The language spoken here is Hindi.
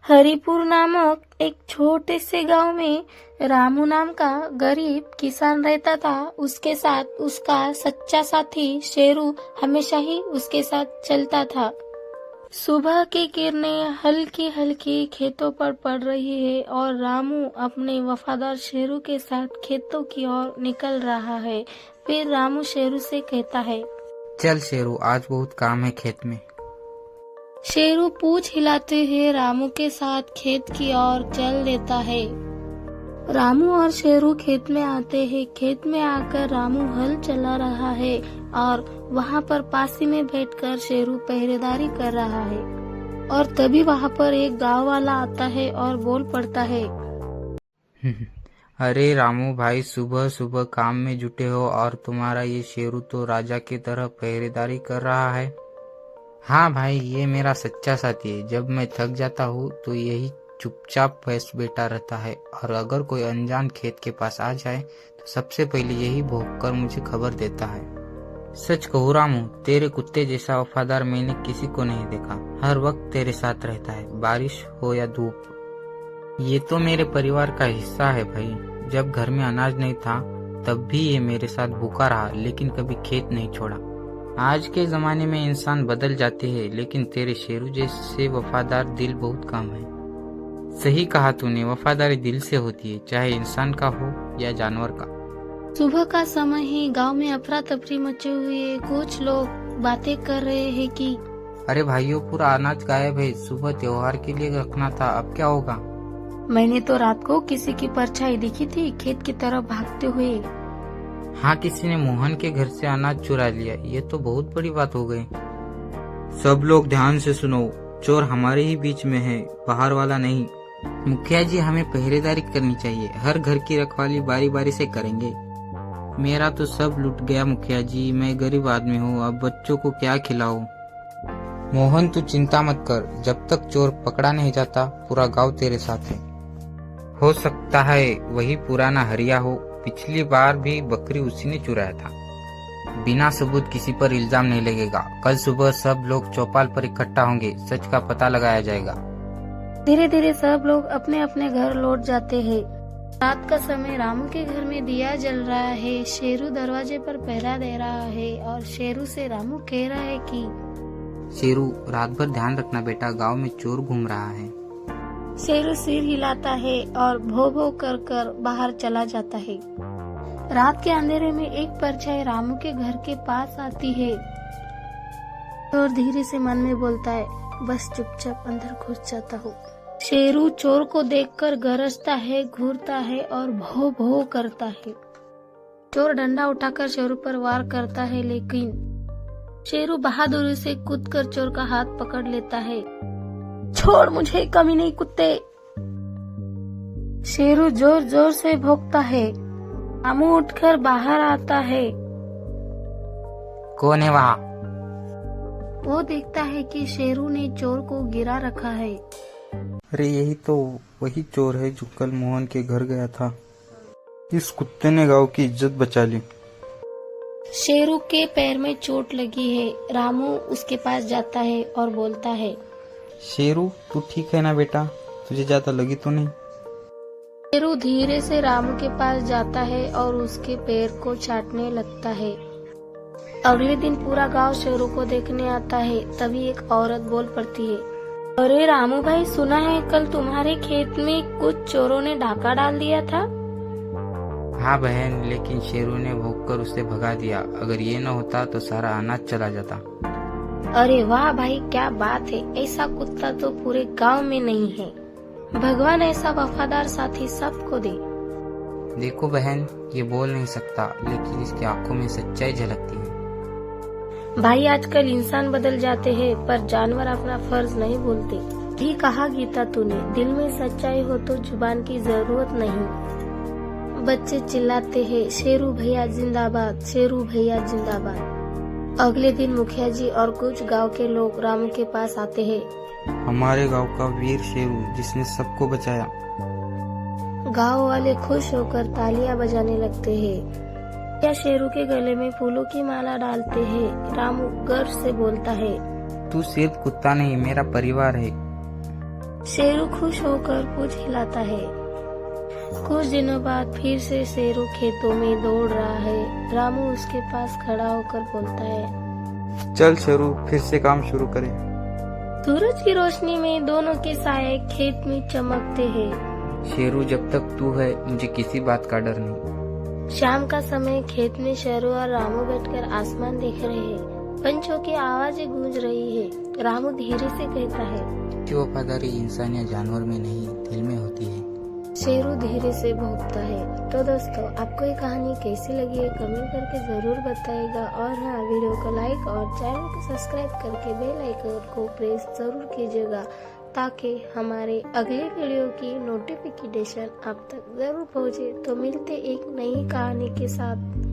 हरिपुर नामक एक छोटे से गांव में रामू नाम का गरीब किसान रहता था। उसके साथ उसका सच्चा साथी शेरू हमेशा ही उसके साथ चलता था। सुबह की किरणें हल्की हल्की खेतों पर पड़ रही है और रामू अपने वफादार शेरू के साथ खेतों की ओर निकल रहा है। फिर रामू शेरू से कहता है, चल शेरू, आज बहुत काम है खेत में। शेरू पूंछ हिलाते हुए रामू के साथ खेत की ओर चल देता है। रामू और शेरू खेत में आते हैं। खेत में आकर रामू हल चला रहा है और वहाँ पर पासी में बैठकर शेरू पहरेदारी कर रहा है। और तभी वहाँ पर एक गांव वाला आता है और बोल पड़ता है, अरे रामू भाई, सुबह सुबह काम में जुटे हो और तुम्हारा ये शेरू तो राजा की तरह पहरेदारी कर रहा है। हाँ भाई, ये मेरा सच्चा साथी है। जब मैं थक जाता हूँ तो यही चुपचाप बैठा रहता है और अगर कोई अनजान खेत के पास आ जाए तो सबसे पहले यही भौंककर मुझे खबर देता है। सच कहूँ रामू, तेरे कुत्ते जैसा वफादार मैंने किसी को नहीं देखा। हर वक्त तेरे साथ रहता है, बारिश हो या धूप। ये तो मेरे परिवार का हिस्सा है भाई। जब घर में अनाज नहीं था तब भी ये मेरे साथ भूखा रहा, लेकिन कभी खेत नहीं छोड़ा। आज के जमाने में इंसान बदल जाते हैं, लेकिन तेरे शेरू जैसे वफादार दिल बहुत कम है। सही कहा तूने, वफादारी दिल से होती है, चाहे इंसान का हो या जानवर का। सुबह का समय ही गांव में अफरा तफरी मचे हुए है। कुछ लोग बातें कर रहे हैं कि अरे भाइयों, पूरा अनाज गायब है। सुबह त्योहार के लिए रखना था, अब क्या होगा? मैंने तो रात को किसी की परछाई दिखी थी खेत की तरफ भागते हुए। हाँ, किसी ने मोहन के घर से अनाज चुरा लिया। ये तो बहुत बड़ी बात हो गई। सब लोग ध्यान से सुनो, चोर हमारे ही बीच में है, बाहर वाला नहीं। मुखिया जी, हमें पहरेदारी करनी चाहिए। हर घर की रखवाली बारी बारी से करेंगे। मेरा तो सब लुट गया मुखिया जी, मैं गरीब आदमी हूँ, अब बच्चों को क्या खिलाऊं? मोहन, तू चिंता मत कर, जब तक चोर पकड़ा नहीं जाता पूरा गांव तेरे साथ है। हो सकता है वही पुराना हरिया हो, पिछली बार भी बकरी उसी ने चुराया था। बिना सबूत किसी पर इल्जाम नहीं लगेगा। कल सुबह सब लोग चौपाल पर इकट्ठा होंगे, सच का पता लगाया जाएगा। धीरे धीरे सब लोग अपने अपने घर लौट जाते हैं। रात का समय रामू के घर में दिया जल रहा है। शेरू दरवाजे पर पहरा दे रहा है और शेरू से रामू कह रहा है कि शेरू, रात भर ध्यान रखना बेटा, गांव में चोर घूम रहा है। शेरू सिर हिलाता है और भो भो कर कर बाहर चला जाता है। रात के अंधेरे में एक परछाई रामू के घर के पास आती है और धीरे से मन में बोलता है, बस चुपचाप अंदर घुस जाता हूँ। शेरू चोर को देखकर गरजता है, घूरता है और भो भो करता है। चोर डंडा उठाकर शेरू पर वार करता है, लेकिन शेरू बहादुरी से कूदकर चोर का हाथ पकड़ लेता है। छोड़ मुझे कमीने कुत्ते! शेरू जोर जोर से भौंकता है। रामू उठकर बाहर आता है। कौन है वहाँ? वो देखता है कि शेरू ने चोर को गिरा रखा है। अरे यही तो वही चोर है जो कल मोहन के घर गया था। इस कुत्ते ने गांव की इज्जत बचा ली। शेरू के पैर में चोट लगी है। रामू उसके पास जाता है और बोलता है, शेरू, तू ठीक है ना बेटा? तुझे ज्यादा लगी तो नहीं? शेरू धीरे से रामू के पास जाता है और उसके पैर को चाटने लगता है। अगले दिन पूरा गांव शेरू को देखने आता है। तभी एक औरत बोल पड़ती है, अरे रामू भाई, सुना है कल तुम्हारे खेत में कुछ चोरों ने डाका डाल दिया था? हाँ बहन, लेकिन शेरू ने भौंककर उसे भगा दिया। अगर ये न होता तो सारा अनाज चला जाता। अरे वाह भाई, क्या बात है! ऐसा कुत्ता तो पूरे गांव में नहीं है। भगवान ऐसा वफादार साथी सबको दे। देखो बहन, ये बोल नहीं सकता, लेकिन इसकी आंखों में सच्चाई झलकती है। भाई, आजकल इंसान बदल जाते हैं पर जानवर अपना फर्ज नहीं भूलते। भी कहा गीता तूने, दिल में सच्चाई हो तो जुबान की जरूरत नहीं। बच्चे चिल्लाते हैं, शेरू भैया जिंदाबाद, शेरू भैया जिंदाबाद। अगले दिन मुखिया जी और कुछ गांव के लोग रामू के पास आते हैं। हमारे गांव का वीर शेरू जिसने सबको बचाया। गांव वाले खुश होकर तालियां बजाने लगते हैं। या शेरू के गले में फूलों की माला डालते हैं। रामू गर्व से बोलता है, तू सिर्फ कुत्ता नहीं, मेरा परिवार है। शेरू खुश होकर पूंछ हिलाता है। कुछ दिनों बाद फिर से शेरू खेतों में दौड़ रहा है। रामू उसके पास खड़ा होकर बोलता है, चल शेरू, फिर से काम शुरू करें। सूरज की रोशनी में दोनों के साए खेत में चमकते हैं। शेरू, जब तक तू है मुझे किसी बात का डर नहीं। शाम का समय खेत में शेरू और रामू बैठकर आसमान देख रहे हैं। पंछियों की आवाजें गूंज रही है। रामू धीरे से कहता है, कि वफादारी इंसान या जानवर में नहीं, दिल में होती है। शेरू धीरे से भौंकता है। तो दोस्तों, आपको ये कहानी कैसी लगी है कमेंट करके जरूर बताइएगा। और हाँ, वीडियो को लाइक और चैनल को सब्सक्राइब करके बेल आइकन को प्रेस जरूर कीजिएगा, ताकि हमारे अगले वीडियो की नोटिफिकेशन आप तक जरूर पहुँचे। तो मिलते एक नई कहानी के साथ।